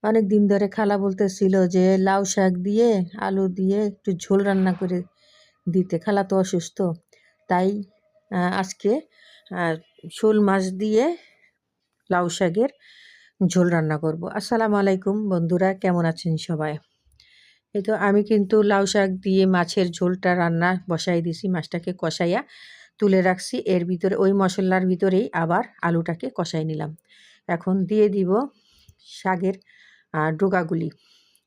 অনেক দিন ধরে খালা বলতেছিল যে লাউ শাক দিয়ে আলু দিয়ে একটু ঝোল রান্না করে দিতে। খালা তো অসুস্থ, তাই আজকে শোল মাছ দিয়ে লাউ শাকের ঝোল রান্না করব। আসসালামু আলাইকুম বন্ধুরা, কেমন আছেন সবাই? এই তো আমি কিন্তু লাউ শাক দিয়ে মাছের ঝোলটা রান্না বসাই দিছি। মাছটাকে কষাইয়া তুলে রাখছি। এর ভিতরে ওই মশলার ভিতরেই আবার আলুটাকে কষাই নিলাম। এখন দিয়ে দিব শাকের ডোকাগুলি।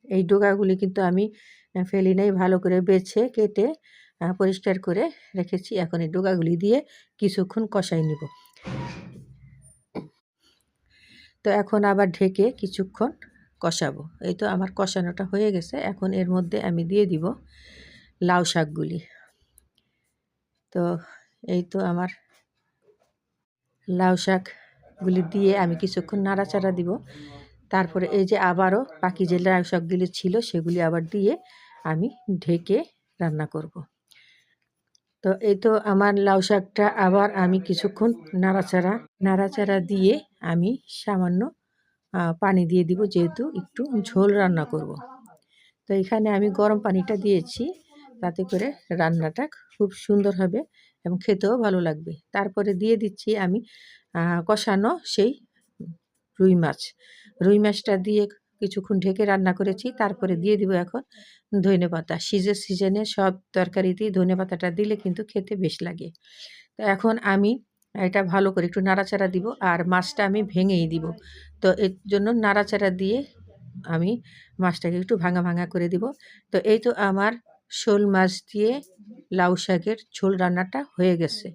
এই ডোকাগুলি কিন্তু আমি ফেলি নাই, ভালো করে বেছে কেটে পরিষ্কার করে রেখেছি। এখন এই ডোকাগুলি দিয়ে কিছুক্ষণ কষাই নিব। তো এখন আবার ঢেকে কিছুক্ষণ কষাবো। এই তো আমার কষানোটা হয়ে গেছে। এখন এর মধ্যে আমি দিয়ে দিব লাউ শাকগুলি। তো এই তো আমার লাউ শাকগুলি দিয়ে আমি কিছুক্ষণ নাড়াচাড়া দিব। তারপরে এই যে আবারও বাকি যে লাউ শাকগুলি ছিল সেগুলি আবার দিয়ে আমি ঢেকে রান্না করব। তো এই তো আমার লাউ শাকটা আবার আমি কিছুক্ষণ নাড়াচাড়া দিয়ে আমি সামান্য পানি দিয়ে দিব, যেহেতু একটু ঝোল রান্না করব। তো এখানে আমি গরম পানিটা দিয়েছি, তাতে করে রান্নাটা খুব সুন্দর হবে এবং খেতেও ভালো লাগবে। তারপরে দিয়ে দিচ্ছি আমি কষানো সেই রুই মাছটা দিয়ে কিছুক্ষণ ঢেকে রান্না করেছি। তারপরে দিয়ে দিব এখন ধনেপাতা। সিজনে সব তরকারিতেই ধনেপাতাটা দিলে কিন্তু খেতে বেশ লাগে। তো এখন আমি এটা ভালো করে একটু নাড়াচাড়া দিব, আর মাছটা আমি ভেঙেই দিব। তো এর জন্য নাড়াচাড়া দিয়ে আমি মাছটাকে একটু ভাঙা ভাঙা করে দিব। তো এই তো আমার শোল মাছ দিয়ে লাউ শাকের ঝোল রান্নাটা হয়ে গেছে।